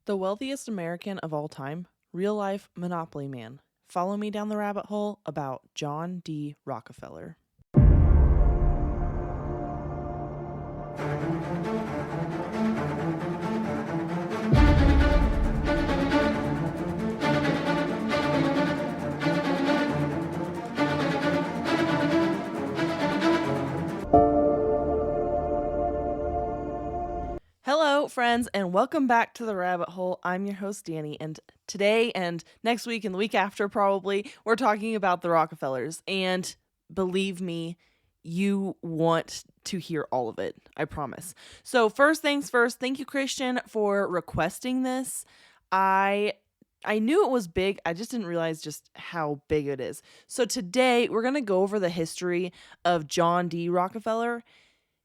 The wealthiest American of all time, real life Monopoly man. Follow me down the rabbit hole about John D. Rockefeller. Hello, friends, and welcome back to the rabbit hole. I'm your host, Danny, and today and next week and the week after, probably, we're talking about the Rockefellers. And believe me, you want to hear all of it. I promise. So, first things first, thank you, Christian, for requesting this. I I knew it was big. I just didn't realize just how big it is. So today we're going to go over the history of John D. Rockefeller,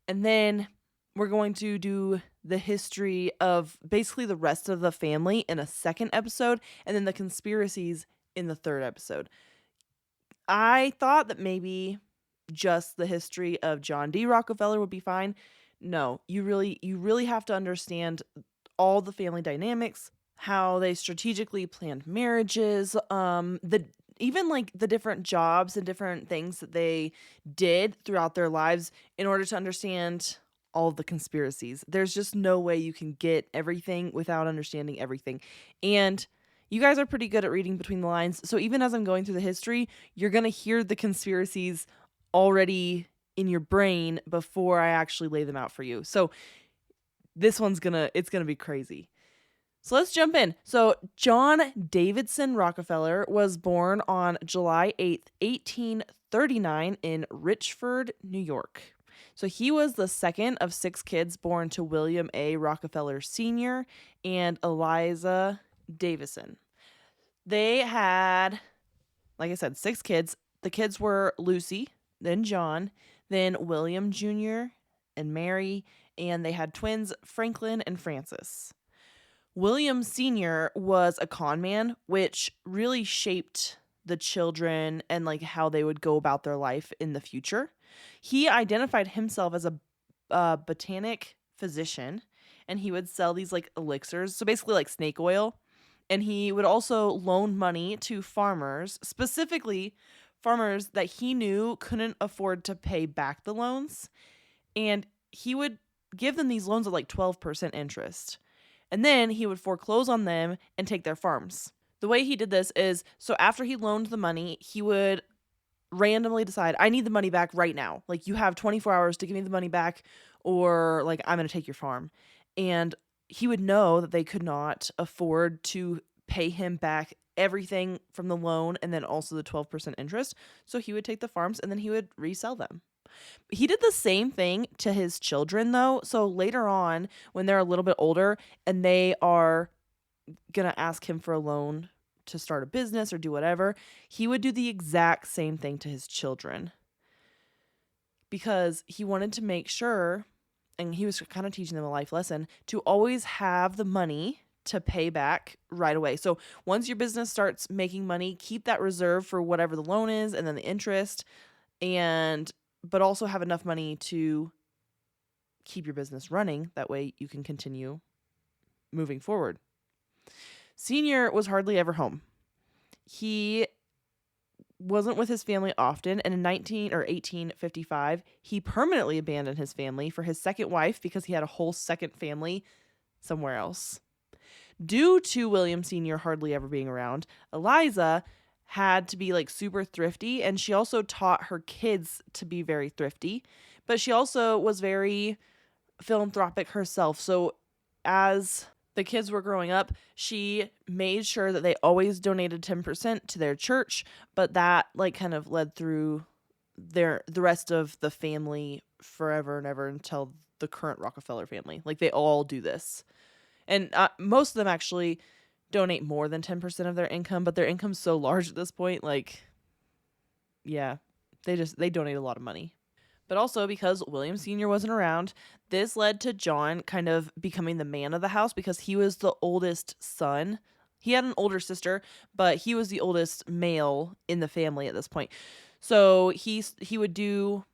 and then we're going to do the history of basically the rest of the family in a second episode, and then the conspiracies in the third episode. I thought that maybe just the history of John D. Rockefeller would be fine. No, you really have to understand all the family dynamics, how they strategically planned marriages, the even like the different jobs and different things that they did throughout their lives in order to understand all of the conspiracies. There's just no way you can get everything without understanding everything. And you guys are pretty good at reading between the lines. So even as I'm going through the history, you're going to hear the conspiracies already in your brain before I actually lay them out for you. So it's going to be crazy. So let's jump in. So John Davidson Rockefeller was born on July 8th, 1839 in Richford, New York. So he was the second of six kids born to William A. Rockefeller Sr. and Eliza Davison. They had, like I said, six kids. The kids were Lucy, then John, then William Jr. and Mary, and they had twins Franklin and Francis. William Sr. was a con man, which really shaped the children and like how they would go about their life in the future. He identified himself as a botanic physician, and he would sell these like elixirs, so basically like snake oil. And he would also loan money to farmers, specifically farmers that he knew couldn't afford to pay back the loans. And he would give them these loans at like 12% interest. And then he would foreclose on them and take their farms. The way he did this is, so after he loaned the money, he would randomly decide, I need the money back right now. Like, you have 24 hours to give me the money back, or like, I'm going to take your farm. And he would know that they could not afford to pay him back everything from the loan and then also the 12% interest. So he would take the farms and then he would resell them. He did the same thing to his children, though. So later on, when they're a little bit older and they are going to ask him for a loan to start a business or do whatever, he would do the exact same thing to his children because he wanted to make sure, and he was kind of teaching them a life lesson, to always have the money to pay back right away. So once your business starts making money, keep that reserve for whatever the loan is and then the interest, but also have enough money to keep your business running. That way you can continue moving forward. Senior was hardly ever home. He wasn't with his family often, and in 1855, he permanently abandoned his family for his second wife because he had a whole second family somewhere else. Due to William Sr. hardly ever being around, Eliza had to be like super thrifty, and she also taught her kids to be very thrifty, but she also was very philanthropic herself. So as the kids were growing up, she made sure that they always donated 10% to their church, but that like kind of led through the rest of the family forever and ever until the current Rockefeller family. Like, they all do this. And most of them actually donate more than 10% of their income, but their income's so large at this point, like, yeah, they donate a lot of money. But also because William Sr. wasn't around, this led to John kind of becoming the man of the house because he was the oldest son. He had an older sister, but he was the oldest male in the family at this point. So he would do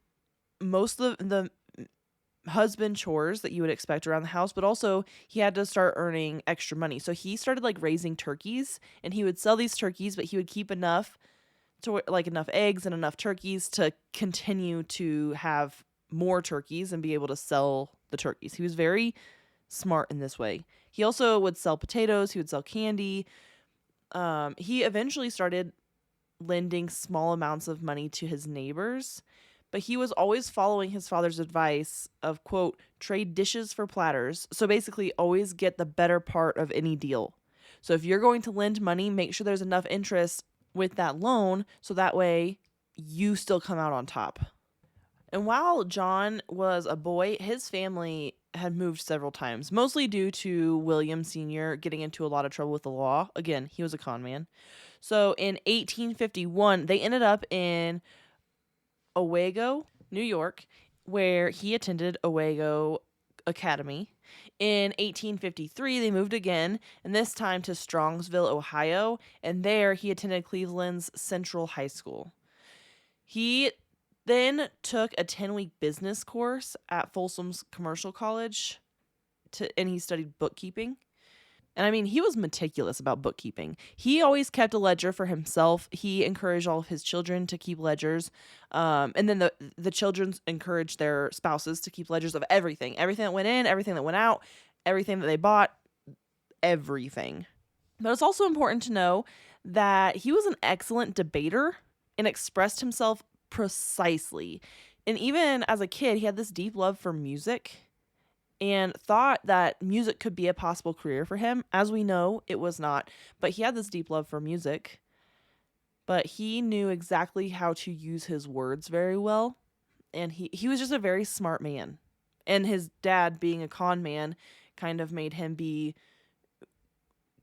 most of the husband chores that you would expect around the house, but also he had to start earning extra money. So he started like raising turkeys, and he would sell these turkeys, but he would keep enough to like enough eggs and enough turkeys to continue to have more turkeys and be able to sell the turkeys. He was very smart in this way. He also would sell potatoes, he would sell candy. He eventually started lending small amounts of money to his neighbors, but he was always following his father's advice of, quote, trade dishes for platters. So basically, always get the better part of any deal. So if you're going to lend money, make sure there's enough interest with that loan so that way you still come out on top. And while John was a boy, his family had moved several times, mostly due to William Sr. getting into a lot of trouble with the law. Again, he was a con man. So in 1851, they ended up in Owego, New York, where he attended Owego Academy. In 1853, they moved again, and this time to Strongsville, Ohio, and there he attended Cleveland's Central High School. He then took a 10-week business course at Folsom's Commercial College, and he studied bookkeeping. And I mean, he was meticulous about bookkeeping. He always kept a ledger for himself. He encouraged all of his children to keep ledgers. And then the children encouraged their spouses to keep ledgers of everything. Everything that went in, everything that went out, everything that they bought, everything. But it's also important to know that he was an excellent debater and expressed himself precisely. And even as a kid, he had this deep love for music and thought that music could be a possible career for him. As we know, it was not, but he had this deep love for music. But he knew exactly how to use his words very well, and he was just a very smart man. And his dad, being a con man, kind of made him be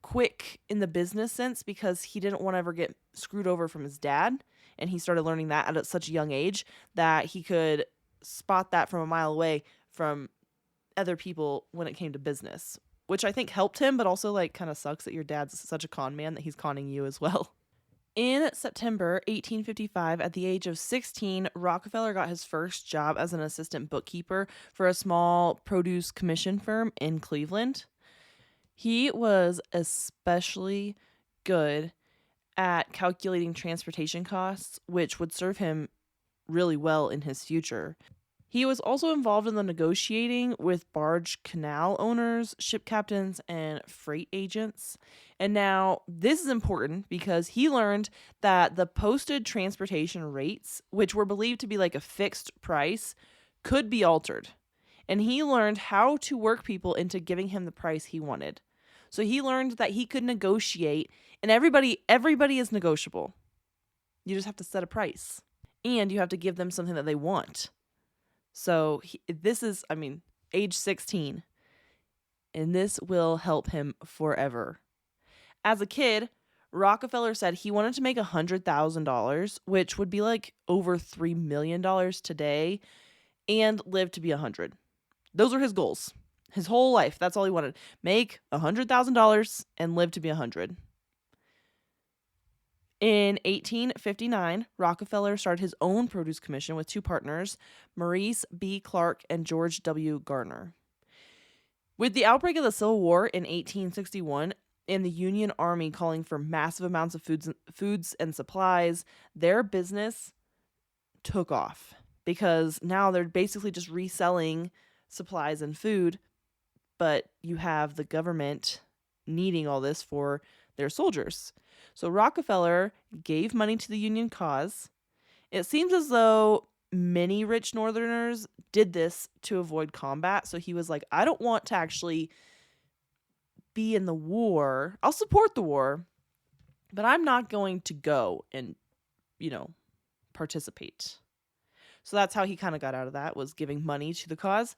quick in the business sense because he didn't want to ever get screwed over from his dad, and he started learning that at such a young age that he could spot that from a mile away from other people when it came to business, which I think helped him, but also like kind of sucks that your dad's such a con man that he's conning you as well. In September 1855, at the age of 16, Rockefeller got his first job as an assistant bookkeeper for a small produce commission firm in Cleveland. He was especially good at calculating transportation costs, which would serve him really well in his future. He was also involved in the negotiating with barge canal owners, ship captains, and freight agents. And now this is important because he learned that the posted transportation rates, which were believed to be like a fixed price, could be altered. And he learned how to work people into giving him the price he wanted. So he learned that he could negotiate, and everybody is negotiable. You just have to set a price, and you have to give them something that they want. So this is, age 16, and this will help him forever. As a kid, Rockefeller said he wanted to make $100,000, which would be like over $3 million today, and live to be 100. Those were his goals. His whole life, that's all he wanted. Make $100,000 and live to be 100. In 1859, Rockefeller started his own produce commission with two partners, Maurice B. Clark and George W. Garner. With the outbreak of the Civil War in 1861 and the Union Army calling for massive amounts of foods and supplies, their business took off because now they're basically just reselling supplies and food, but you have the government needing all this for their soldiers. So Rockefeller gave money to the Union cause. It seems as though many rich Northerners did this to avoid combat. So he was like, I don't want to actually be in the war. I'll support the war, but I'm not going to go and, participate. So that's how he kind of got out of that, was giving money to the cause.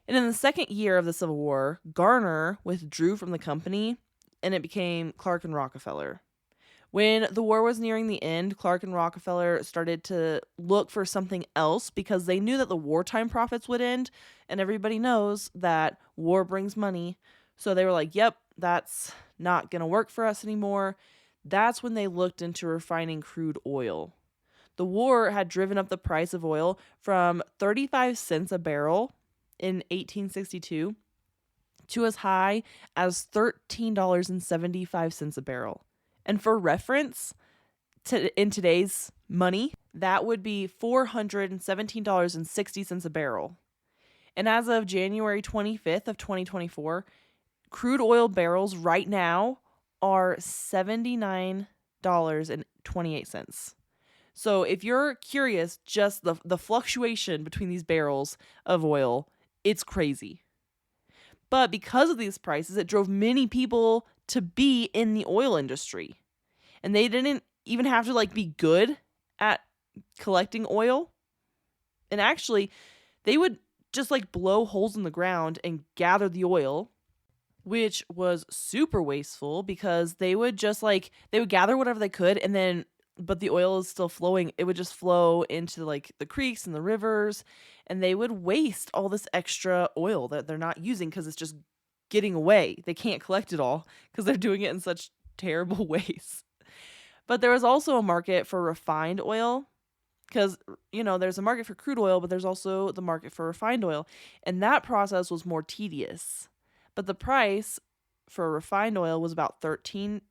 And in the second year of the Civil War, Garner withdrew from the company, and it became Clark and Rockefeller. When the war was nearing the end, Clark and Rockefeller started to look for something else because they knew that the wartime profits would end, and everybody knows that war brings money. So they were like, yep, that's not going to work for us anymore. That's when they looked into refining crude oil. The war had driven up the price of oil from 35 cents a barrel in 1862 to as high as $13.75 a barrel. And for reference, in today's money, that would be $417.60 a barrel. And as of January 25th of 2024, crude oil barrels right now are $79.28. So if you're curious, just the fluctuation between these barrels of oil, it's crazy. But because of these prices, it drove many people to be in the oil industry. And they didn't even have to be good at collecting oil. And actually, they would just blow holes in the ground and gather the oil, which was super wasteful because they would just they would gather whatever they could, and then but the oil is still flowing. It would just flow into the creeks and the rivers, and they would waste all this extra oil that they're not using because it's just getting away. They can't collect it all because they're doing it in such terrible ways. But there was also a market for refined oil because, there's a market for crude oil, but there's also the market for refined oil. And that process was more tedious. But the price for refined oil was about $13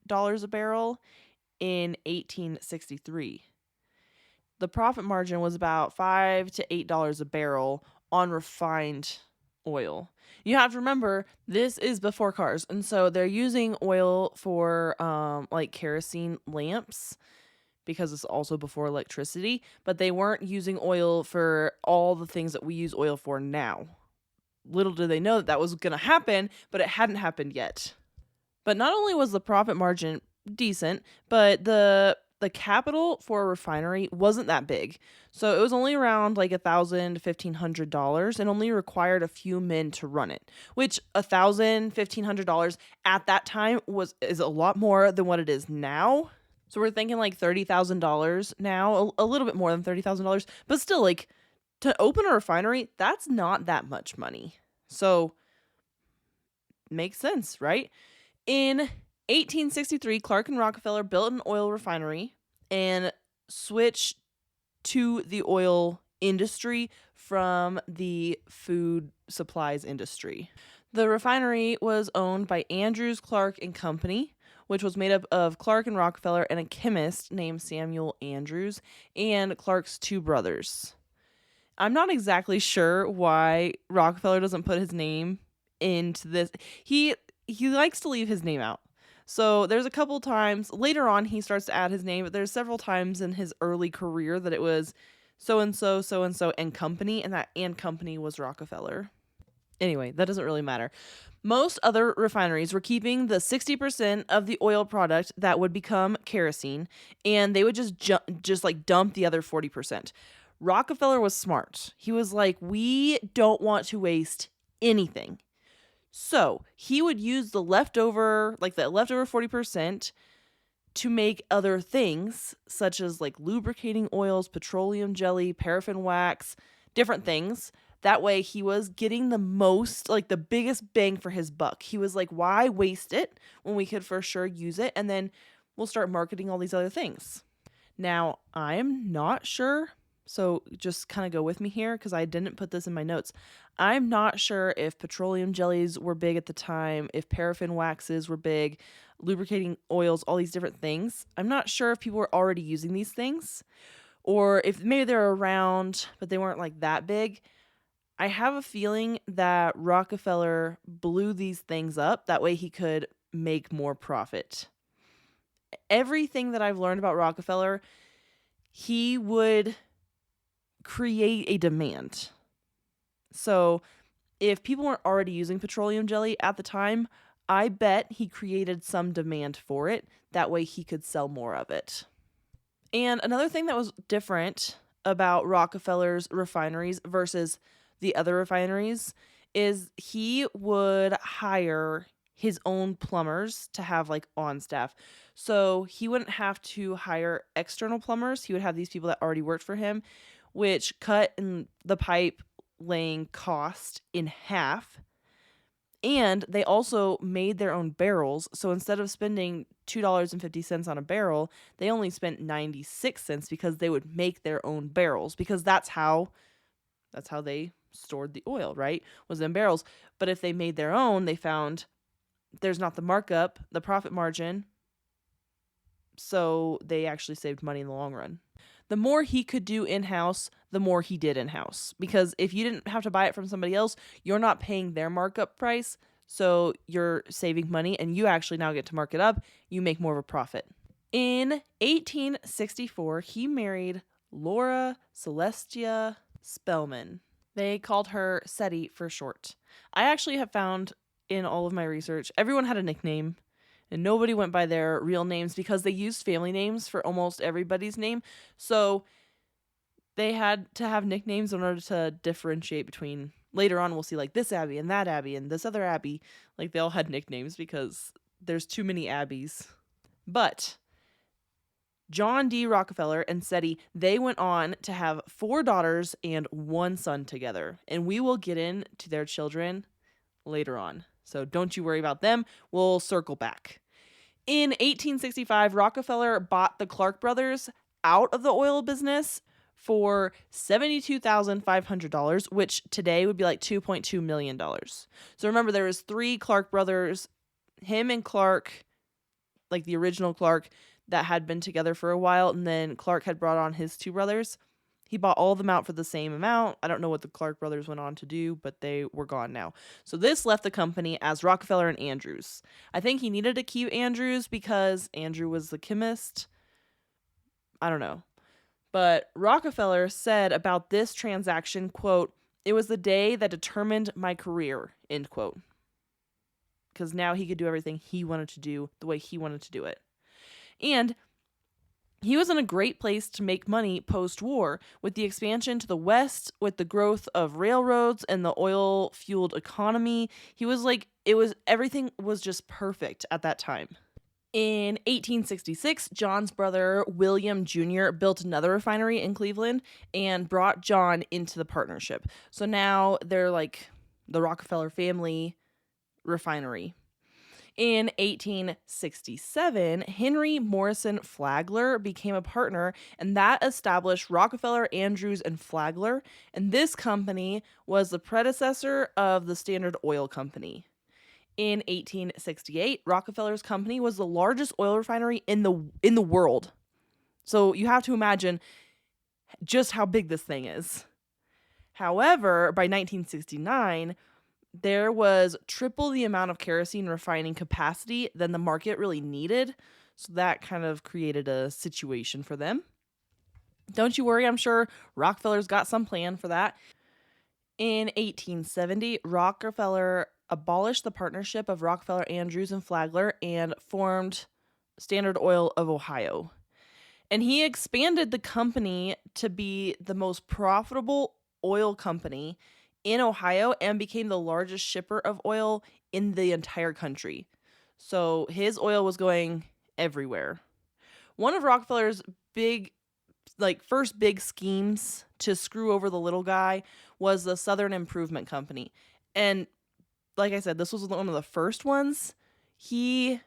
a barrel in 1863. The profit margin was about $5 to $8 a barrel on refined oil. You have to remember, this is before cars. And so they're using oil for kerosene lamps, because it's also before electricity, but they weren't using oil for all the things that we use oil for now. Little did they know that was going to happen, but it hadn't happened yet. But not only was the profit margin decent, but the capital for a refinery wasn't that big. So it was only around $1,000 to $1,500 and only required a few men to run it, which $1,000, $1,500 at that time is a lot more than what it is now. So we're thinking $30,000 now, a little bit more than $30,000, but still to open a refinery, that's not that much money. So makes sense, right? In 1863, Clark and Rockefeller built an oil refinery and switched to the oil industry from the food supplies industry. The refinery was owned by Andrews, Clark and Company, which was made up of Clark and Rockefeller and a chemist named Samuel Andrews and Clark's two brothers. I'm not exactly sure why Rockefeller doesn't put his name into this. He likes to leave his name out. So there's a couple times later on he starts to add his name, but there's several times in his early career that it was so-and-so, so-and-so, and company, and that and company was Rockefeller. Anyway, that doesn't really matter. Most other refineries were keeping the 60% of the oil product that would become kerosene, and they would just dump the other 40%. Rockefeller was smart. He was like, we don't want to waste anything. So he would use the leftover 40% to make other things, such as lubricating oils, petroleum jelly, paraffin wax, different things. That way he was getting the most, the biggest bang for his buck. He was like, why waste it when we could for sure use it? And then we'll start marketing all these other things. Now, I'm not sure, so just kind of go with me here because I didn't put this in my notes. I'm not sure if petroleum jellies were big at the time, if paraffin waxes were big, lubricating oils, all these different things. I'm not sure if people were already using these things or if maybe they're around, but they weren't that big. I have a feeling that Rockefeller blew these things up. That way he could make more profit. Everything that I've learned about Rockefeller, he would create a demand. So if people weren't already using petroleum jelly at the time, I bet he created some demand for it. That way he could sell more of it. And another thing that was different about Rockefeller's refineries versus the other refineries is he would hire his own plumbers to have on staff. So he wouldn't have to hire external plumbers. He would have these people that already worked for him, which cut in the pipe laying cost in half. And they also made their own barrels. So instead of spending $2.50 on a barrel, they only spent 96 cents because they would make their own barrels, because that's how they stored the oil, right? Was in barrels. But if they made their own, they found there's not the markup, the profit margin. So they actually saved money in the long run. The more he could do in-house, the more he did in-house. Because if you didn't have to buy it from somebody else, you're not paying their markup price. So you're saving money and you actually now get to mark it up. You make more of a profit. In 1864, he married Laura Celestia Spellman. They called her SETI for short. I actually have found in all of my research, everyone had a nickname and nobody went by their real names because they used family names for almost everybody's name. So they had to have nicknames in order to differentiate between, later on we'll see like this Abbey and that Abbey and this other Abbey. Like they all had nicknames because there's too many Abbeys. But John D. Rockefeller and SETI, they went on to have 4 daughters and 1 son together. And we will get into their children later on. So don't you worry about them. We'll circle back. In 1865, Rockefeller bought the Clark brothers out of the oil business for $72,500, which today would be like $2.2 million. So remember, there was 3 Clark brothers, him and Clark, like the original Clark, that had been together for a while, and then Clark had brought on his 2 brothers. He bought all of them out for the same amount. I don't know what the Clark brothers went on to do, but they were gone now. So this left the company as Rockefeller and Andrews. I think he needed to keep Andrews because Andrew was the chemist. I don't know. But Rockefeller said about this transaction, quote, "It was the day that determined my career," end quote. Because now he could do everything he wanted to do the way he wanted to do it. And he was in a great place to make money post-war with the expansion to the west, with the growth of railroads and the oil-fueled economy. He was like, everything was just perfect at that time. In 1866, John's brother, William Jr., built another refinery in Cleveland and brought John into the partnership. So now they're like the Rockefeller family refinery. In 1867, Henry Morrison Flagler became a partner, and that established Rockefeller, Andrews, and Flagler. And this company was the predecessor of the Standard Oil Company. In 1868, Rockefeller's company was the largest oil refinery in the world. So you have to imagine just how big this thing is. However, by 1969, there was triple the amount of kerosene refining capacity than the market really needed. So that kind of created a situation for them. Don't you worry, I'm sure Rockefeller's got some plan for that. In 1870, Rockefeller abolished the partnership of Rockefeller, Andrews, and Flagler and formed Standard Oil of Ohio. And he expanded the company to be the most profitable oil company in Ohio and became the largest shipper of oil in the entire country. So his oil was going everywhere. One of Rockefeller's first big schemes to screw over the little guy was the Southern Improvement Company. And like I said, this was one of the first ones. He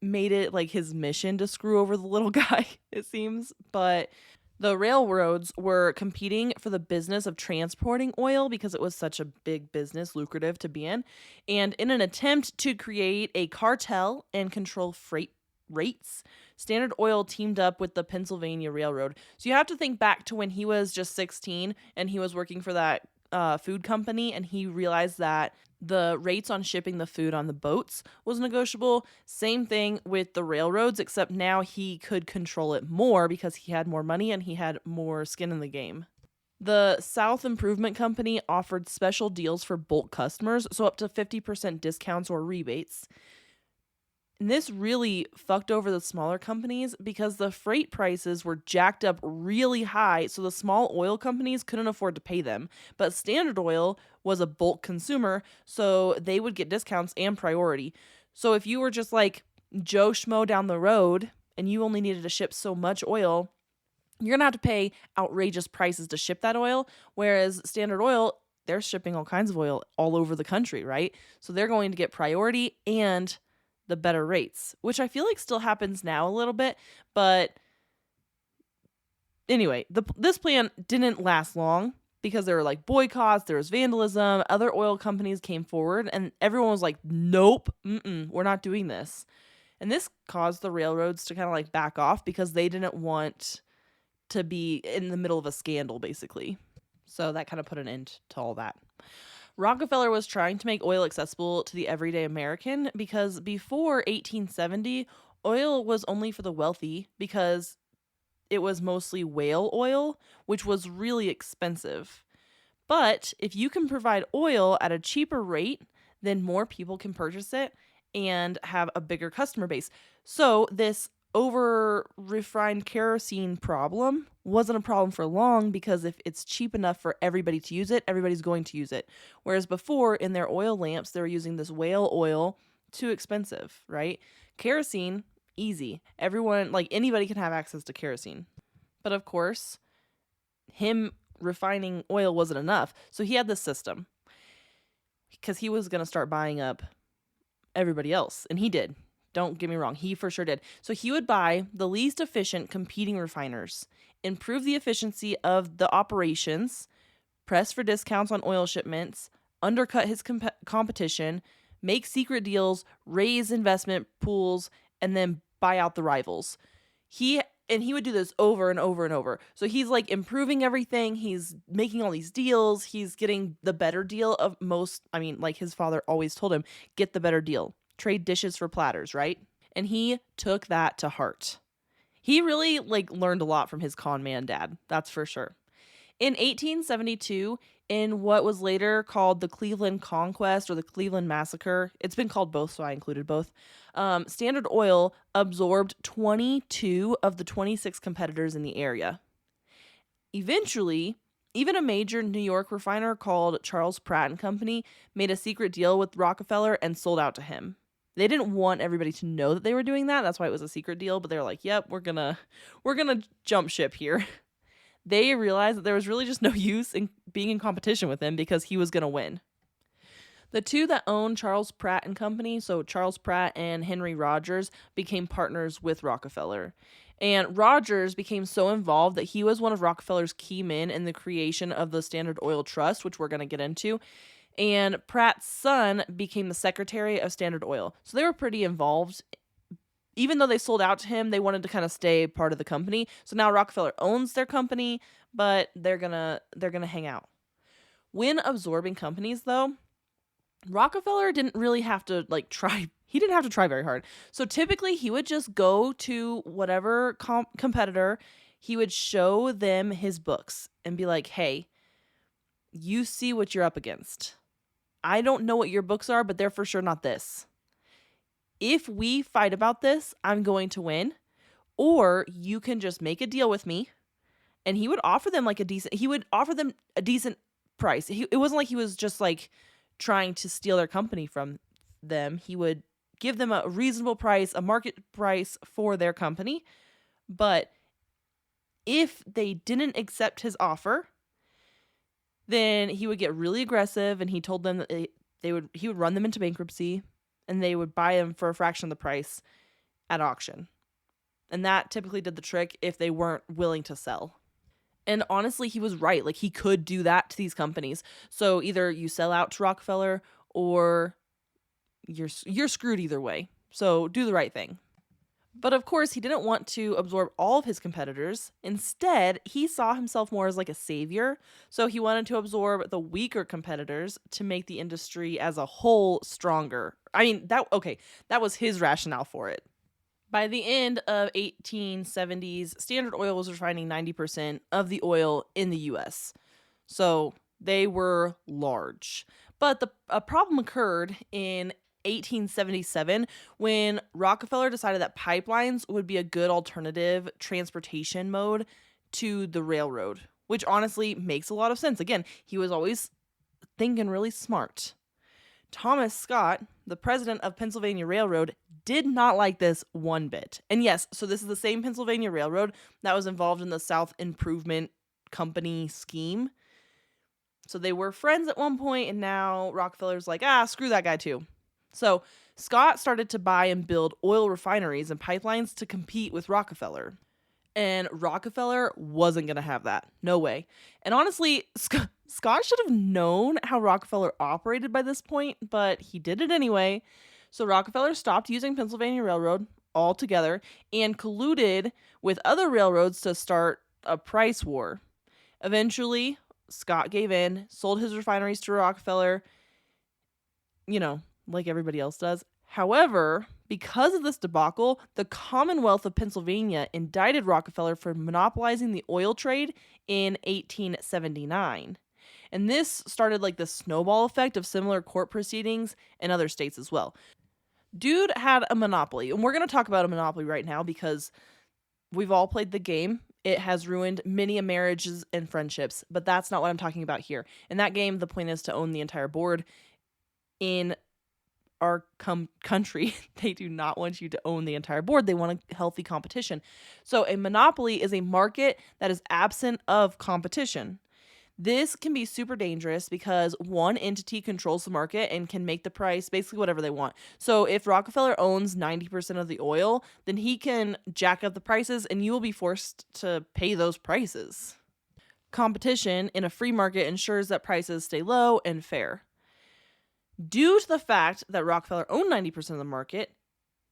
made it like his mission to screw over the little guy, it seems. But the railroads were competing for the business of transporting oil because it was such a big business, lucrative to be in. And in an attempt to create a cartel and control freight rates, Standard Oil teamed up with the Pennsylvania Railroad. So you have to think back to when he was just 16 and he was working for that food company, and he realized that the rates on shipping the food on the boats was negotiable. Same thing with the railroads, except now he could control it more because he had more money and he had more skin in the game. The South Improvement Company offered special deals for bulk customers, so up to 50% discounts or rebates. And this really fucked over the smaller companies because the freight prices were jacked up really high, so the small oil companies couldn't afford to pay them. But Standard Oil was a bulk consumer, so they would get discounts and priority. So if you were just like Joe Schmo down the road and you only needed to ship so much oil, you're going to have to pay outrageous prices to ship that oil, whereas Standard Oil, they're shipping all kinds of oil all over the country, right? So they're going to get priority and the better rates, which I feel like still happens now a little bit. But anyway, this plan didn't last long. because there were like boycotts, there was vandalism, other oil companies came forward, and everyone was like, nope, we're not doing this. And this caused the railroads to kind of like back off because they didn't want to be in the middle of a scandal, basically. So that kind of put an end to all that. Rockefeller was trying to make oil accessible to the everyday American because before 1870, oil was only for the wealthy because it was mostly whale oil, which was really expensive. But if you can provide oil at a cheaper rate, then more people can purchase it and have a bigger customer base. So this over refined kerosene problem wasn't a problem for long because if it's cheap enough for everybody to use it, everybody's going to use it. Whereas before in their oil lamps, they were using this whale oil, too expensive, right? Kerosene, easy. Everyone, like anybody can have access to kerosene. But of course, him refining oil wasn't enough. So he had this system because he was going to start buying up everybody else. And he did. Don't get me wrong. He for sure did. So he would buy the least efficient competing refiners, improve the efficiency of the operations, press for discounts on oil shipments, undercut his competition, make secret deals, raise investment pools, and then buy out the rivals. He would do this over and over and over. So he's like improving everything. He's making all these deals. He's getting the better deal of most. I mean, like his father always told him, get the better deal. Trade dishes for platters, right? And he took that to heart. He really like learned a lot from his con man dad. That's for sure. In 1872, in what was later called the Cleveland Conquest or the Cleveland Massacre, it's been called both, so I included both, Standard Oil absorbed 22 of the 26 competitors in the area. Eventually, even a major New York refiner called Charles Pratt and Company made a secret deal with Rockefeller and sold out to him. They didn't want everybody to know that they were doing that. That's why it was a secret deal, but they're like, "Yep, we're going to jump ship here." They realized that there was really just no use in being in competition with him because he was going to win. The two that owned Charles Pratt and Company, so Charles Pratt and Henry Rogers, became partners with Rockefeller. And Rogers became so involved that he was one of Rockefeller's key men in the creation of the Standard Oil Trust, which we're going to get into. And Pratt's son became the secretary of Standard Oil. So they were pretty involved. Even though they sold out to him, they wanted to kind of stay part of the company. So now Rockefeller owns their company, but they're gonna hang out. When absorbing companies, though, Rockefeller didn't really have to try. He didn't have to try very hard. So typically, he would just go to whatever competitor. He would show them his books and be like, "Hey, you see what you're up against. I don't know what your books are, but they're for sure not this. If we fight about this, I'm going to win, or you can just make a deal with me." And he would offer them a decent price. It wasn't like he was just trying to steal their company from them. He would give them a reasonable price, a market price for their company. But if they didn't accept his offer, then he would get really aggressive, and he told them that he would run them into bankruptcy, and they would buy them for a fraction of the price at auction. And that typically did the trick if they weren't willing to sell. And honestly, he was right. He could do that to these companies. So either you sell out to Rockefeller or you're screwed either way. So do the right thing. But of course, he didn't want to absorb all of his competitors. Instead, he saw himself more as a savior. So he wanted to absorb the weaker competitors to make the industry as a whole stronger. I mean, that was his rationale for it. By the end of 1870s, Standard Oil was refining 90% of the oil in the U.S. So they were large. But a problem occurred in 1877 when Rockefeller decided that pipelines would be a good alternative transportation mode to the railroad, which honestly makes a lot of sense. Again, he was always thinking really smart. Thomas Scott, the president of Pennsylvania Railroad, did not like this one bit. And yes, so this is the same Pennsylvania Railroad that was involved in the South Improvement Company scheme. So they were friends at one point, and now Rockefeller's like, screw that guy too. So Scott started to buy and build oil refineries and pipelines to compete with Rockefeller. And Rockefeller wasn't going to have that. No way. And honestly, Scott should have known how Rockefeller operated by this point, but he did it anyway. So Rockefeller stopped using Pennsylvania Railroad altogether and colluded with other railroads to start a price war. Eventually, Scott gave in, sold his refineries to Rockefeller, like everybody else does. However, because of this debacle, the Commonwealth of Pennsylvania indicted Rockefeller for monopolizing the oil trade in 1879. And this started like the snowball effect of similar court proceedings in other states as well. Dude had a monopoly, and we're going to talk about a monopoly right now because we've all played the game. It has ruined many marriages and friendships, but that's not what I'm talking about here. In that game, the point is to own the entire board. In our country, they do not want you to own the entire board. They want a healthy competition. So a monopoly is a market that is absent of competition. This can be super dangerous because one entity controls the market and can make the price basically whatever they want. So if Rockefeller owns 90% of the oil, then he can jack up the prices and you will be forced to pay those prices. Competition in a free market ensures that prices stay low and fair. Due to the fact that Rockefeller owned 90% of the market,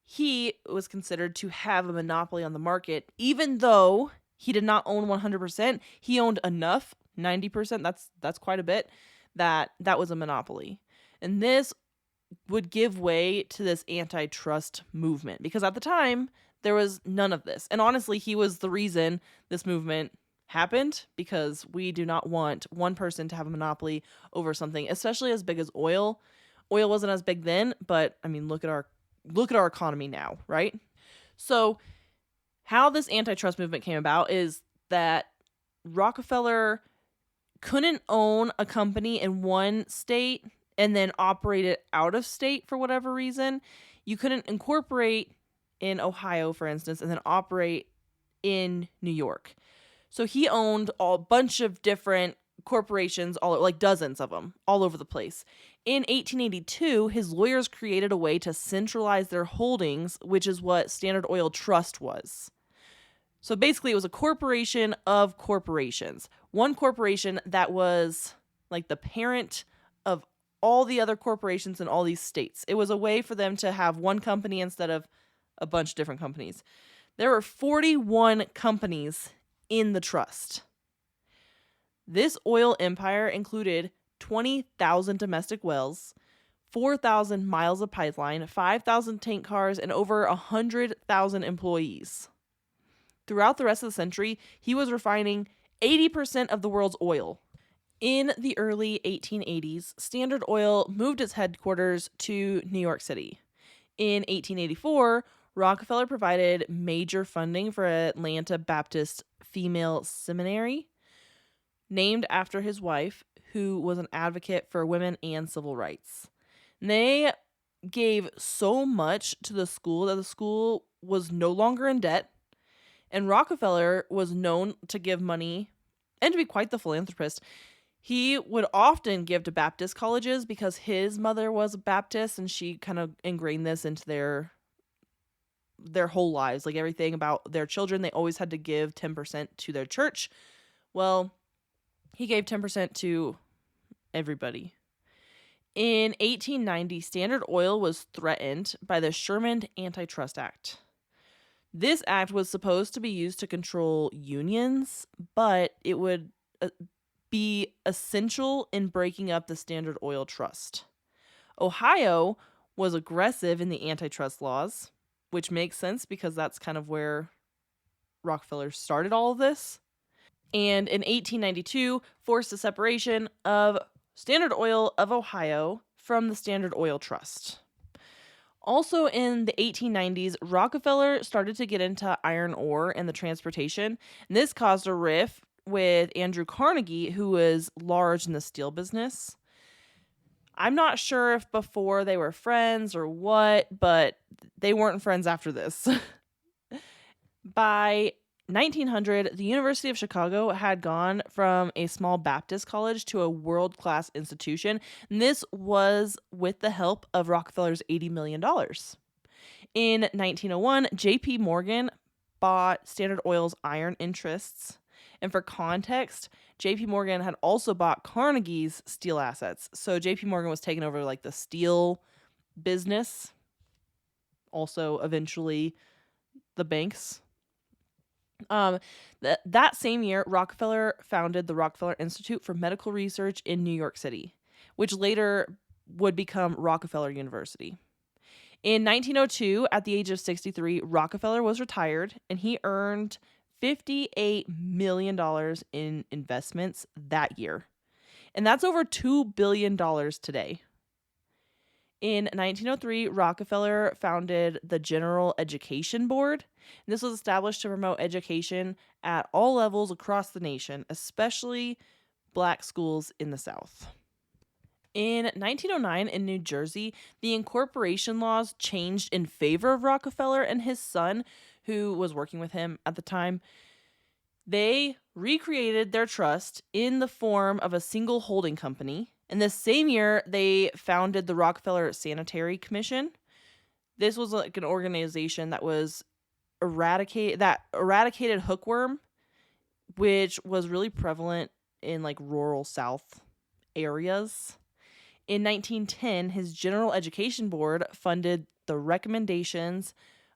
he was considered to have a monopoly on the market, even though he did not own 100%. He owned enough, 90%, that's quite a bit, that was a monopoly. And this would give way to this antitrust movement, because at the time, there was none of this. And honestly, he was the reason this movement happened, because we do not want one person to have a monopoly over something, especially as big as oil. Oil wasn't as big then, but I mean, look at our economy now, right? So how this antitrust movement came about is that Rockefeller couldn't own a company in one state and then operate it out of state for whatever reason. You couldn't incorporate in Ohio, for instance, and then operate in New York. So he owned a bunch of different corporations, like dozens of them, all over the place. In 1882, his lawyers created a way to centralize their holdings, which is what Standard Oil Trust was. So basically, it was a corporation of corporations. One corporation that was like the parent of all the other corporations in all these states. It was a way for them to have one company instead of a bunch of different companies. There were 41 companies in the trust. This oil empire included 20,000 domestic wells, 4,000 miles of pipeline, 5,000 tank cars, and over 100,000 employees. Throughout the rest of the century, he was refining 80% of the world's oil. In the early 1880s, Standard Oil moved its headquarters to New York City. In 1884, Rockefeller provided major funding for Atlanta Baptist Female Seminary, named after his wife, who was an advocate for women and civil rights. And they gave so much to the school that the school was no longer in debt, and Rockefeller was known to give money and to be quite the philanthropist. He would often give to Baptist colleges because his mother was a Baptist, and she kind of ingrained this into their whole lives, like everything about their children. They always had to give 10% to their church. Well, he gave 10% to everybody. In 1890, Standard Oil was threatened by the Sherman Antitrust Act. This act was supposed to be used to control unions, but it would be essential in breaking up the Standard Oil Trust. Ohio was aggressive in the antitrust laws, which makes sense because that's kind of where Rockefeller started all of this. And in 1892, forced a separation of Standard Oil of Ohio from the Standard Oil Trust. Also in the 1890s, Rockefeller started to get into iron ore and the transportation, and this caused a rift with Andrew Carnegie, who was large in the steel business. I'm not sure if before they were friends or what, but they weren't friends after this. By 1900, the University of Chicago had gone from a small Baptist college to a world-class institution, and this was with the help of Rockefeller's $80 million. In 1901, J.P. Morgan bought Standard Oil's iron interests. And for context, JP Morgan had also bought Carnegie's steel assets. So JP Morgan was taking over like the steel business, also eventually the banks. That same year, Rockefeller founded the Rockefeller Institute for Medical Research in New York City, which later would become Rockefeller University. In 1902, at the age of 63, Rockefeller was retired, and he earned $58 million in investments that year. And that's over $2 billion today. In 1903, Rockefeller founded the General Education Board. And this was established to promote education at all levels across the nation, especially black schools in the South. In 1909, in New Jersey, the incorporation laws changed in favor of Rockefeller and his son, who was working with him at the time. They recreated their trust in the form of a single holding company. And this same year, they founded the Rockefeller Sanitary Commission. This was like an organization that was eradicated hookworm, which was really prevalent in like rural South areas. In 1910, his General Education Board funded the recommendations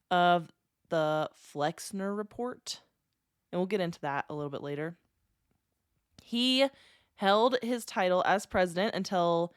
of the Flexner Report, and we'll get into that a little bit later. He held his title as president until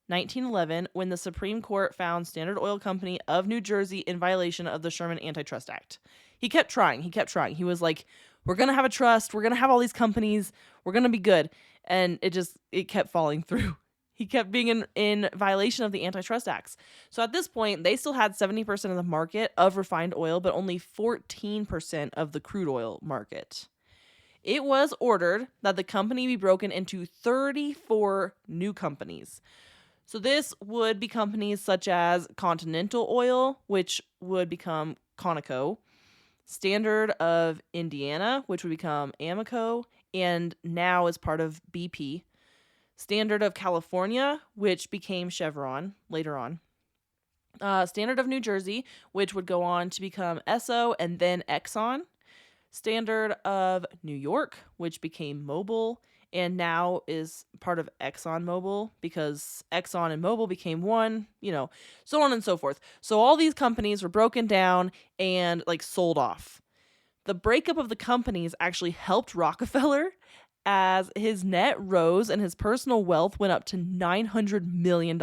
1911, when the Supreme Court found Standard Oil Company of New Jersey in violation of the Sherman Antitrust Act. He kept trying. He was like, we're going to have a trust. We're going to have all these companies. We're going to be good. And it kept falling through. He kept being in violation of the antitrust acts. So at this point, they still had 70% of the market of refined oil, but only 14% of the crude oil market. It was ordered that the company be broken into 34 new companies. So this would be companies such as Continental Oil, which would become Conoco, Standard of Indiana, which would become Amoco, and now is part of BP. Standard of California, which became Chevron later on. Standard of New Jersey, which would go on to become Esso and then Exxon. Standard of New York, which became Mobil and now is part of ExxonMobil because Exxon and Mobil became one, so on and so forth. So all these companies were broken down and like sold off. The breakup of the companies actually helped Rockefeller as his net rose and his personal wealth went up to $900 million,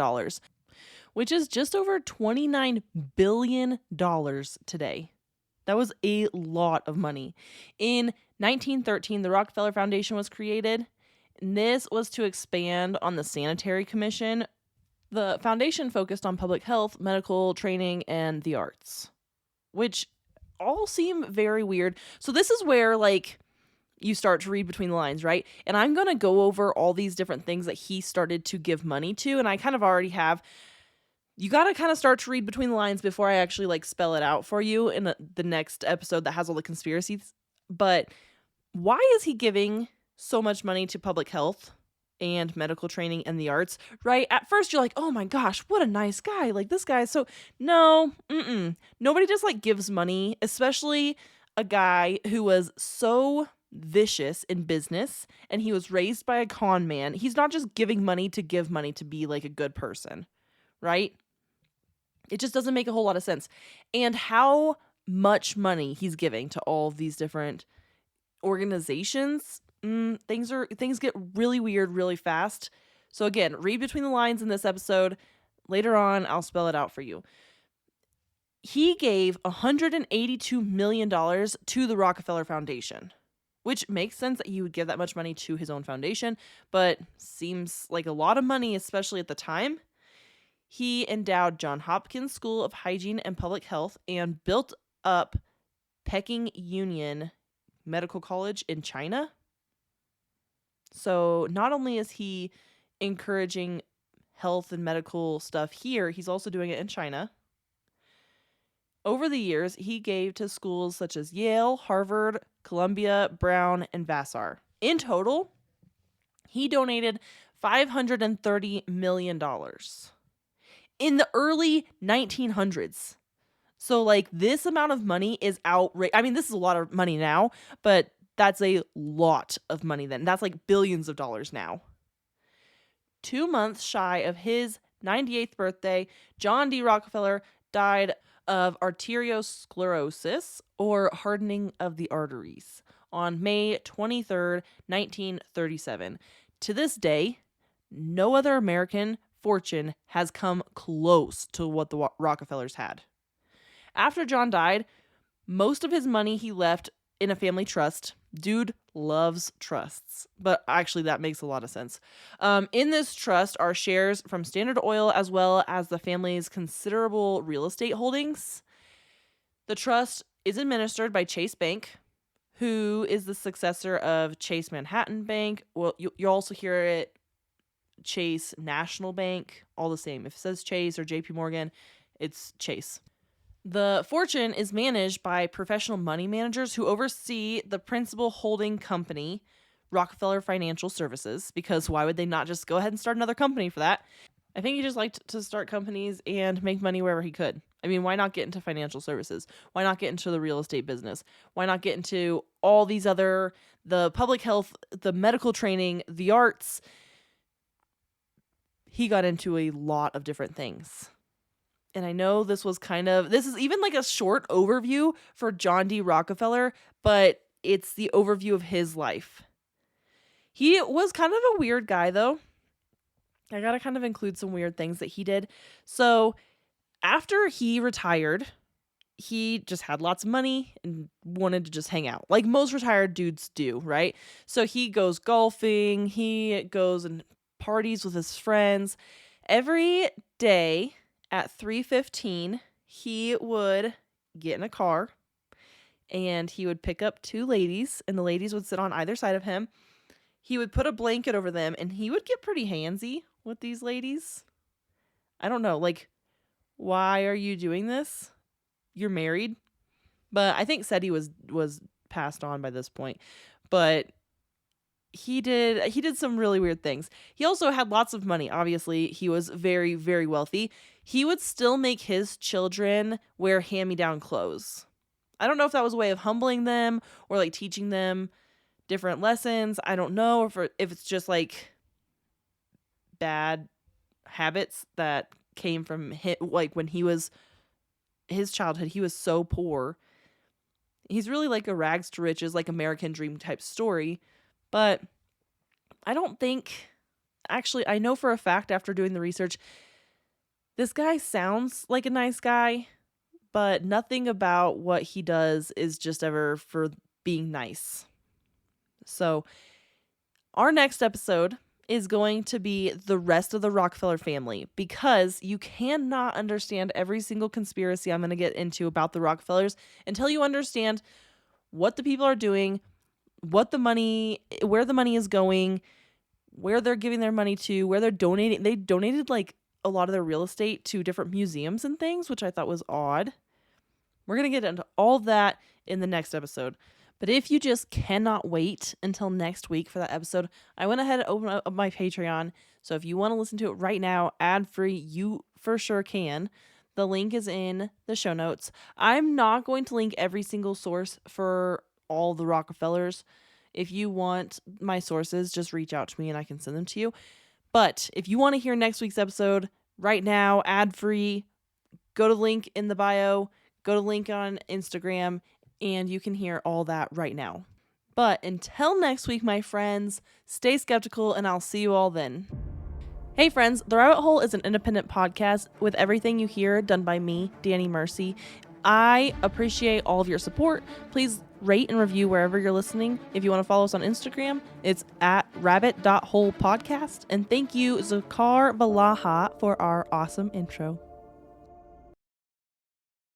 which is just over $29 billion today. That was a lot of money. In 1913, the Rockefeller Foundation was created, and this was to expand on the Sanitary Commission. The foundation focused on public health, medical training, and the arts, which all seem very weird. So this is where, you start to read between the lines, right? And I'm going to go over all these different things that he started to give money to, and I kind of already have. You got to kind of start to read between the lines before I actually spell it out for you in the next episode that has all the conspiracies. But why is he giving so much money to public health and medical training and the arts, right? At first you're like, oh my gosh, what a nice guy. This guy. So no, nobody just gives money, especially a guy who was so vicious in business and he was raised by a con man. He's not just giving money to give money to be a good person, right? It just doesn't make a whole lot of sense. And how much money he's giving to all of these different organizations, things get really weird really fast. So again, read between the lines in this episode. Later on, I'll spell it out for you. He gave $182 million to the Rockefeller Foundation, which makes sense that he would give that much money to his own foundation, but seems like a lot of money, especially at the time. He endowed Johns Hopkins School of Hygiene and Public Health and built up Peking Union Medical College in China. So not only is he encouraging health and medical stuff here, he's also doing it in China. Over the years, he gave to schools such as Yale, Harvard, Columbia, Brown, and Vassar. In total, he donated $530 million. In the early 1900s. So, like, this amount of money is outrageous. I mean, this is a lot of money now, but that's a lot of money then. That's like billions of dollars now. 2 months shy of his 98th birthday, John D. Rockefeller died of arteriosclerosis, or hardening of the arteries, on May 23rd, 1937. To this day, no other American fortune has come close to what the Rockefellers had. After John died, most of his money he left in a family trust. Dude loves trusts, but actually that makes a lot of sense. In this trust are shares from Standard Oil as well as the family's considerable real estate holdings. The trust is administered by Chase Bank, who is the successor of Chase Manhattan Bank. Well, you'll also hear it Chase National Bank, all the same. If it says Chase or JP Morgan, it's Chase. The fortune is managed by professional money managers who oversee the principal holding company, Rockefeller Financial Services, because why would they not just go ahead and start another company for that? I think he just liked to start companies and make money wherever he could. I mean, why not get into financial services? Why not get into the real estate business? Why not get into all these other, the public health, the medical training, the arts? He got into a lot of different things. And I know this is even like a short overview for John D. Rockefeller, but it's the overview of his life. He was kind of a weird guy, though. I gotta kind of include some weird things that he did. So after he retired, he just had lots of money and wanted to just hang out, like most retired dudes do, right? So he goes golfing, he goes and parties with his friends. Every day at 3:15, he would get in a car and he would pick up two ladies, and the ladies would sit on either side of him. He would put a blanket over them, and he would get pretty handsy with these ladies. I don't know, like, why are you doing this? You're married. But I think SETI was passed on by this point. But he did some really weird things. He also had lots of money. Obviously, he was very, very wealthy. He would still make his children wear hand-me-down clothes. I don't know if that was a way of humbling them or like teaching them different lessons. I don't know if it's just like bad habits that came from him, like when he was his childhood. He was so poor. He's really like a rags to riches, like American Dream type story. But I don't think, actually, I know for a fact after doing the research, this guy sounds like a nice guy, but nothing about what he does is just ever for being nice. So our next episode is going to be the rest of the Rockefeller family, because you cannot understand every single conspiracy I'm going to get into about the Rockefellers until you understand what the people are doing, where the money is going, where they're giving their money to, where they're donating. They donated like a lot of their real estate to different museums and things, which I thought was odd. We're going to get into all that in the next episode. But if you just cannot wait until next week for that episode, I went ahead and opened up my Patreon. So if you want to listen to it right now, ad-free, you for sure can. The link is in the show notes. I'm not going to link every single source for all the Rockefellers. If you want my sources, just reach out to me and I can send them to you. But if you want to hear next week's episode right now, ad-free, go to the link in the bio, go to the link on Instagram, and you can hear all that right now. But until next week, my friends, stay skeptical, and I'll see you all then. Hey friends, The Rabbit Hole is an independent podcast with everything you hear done by me, Danny Mercy. I appreciate all of your support. Please rate and review wherever you're listening. If you want to follow us on Instagram, it's at rabbit.holepodcast. And thank you, Zakar Balaha, for our awesome intro.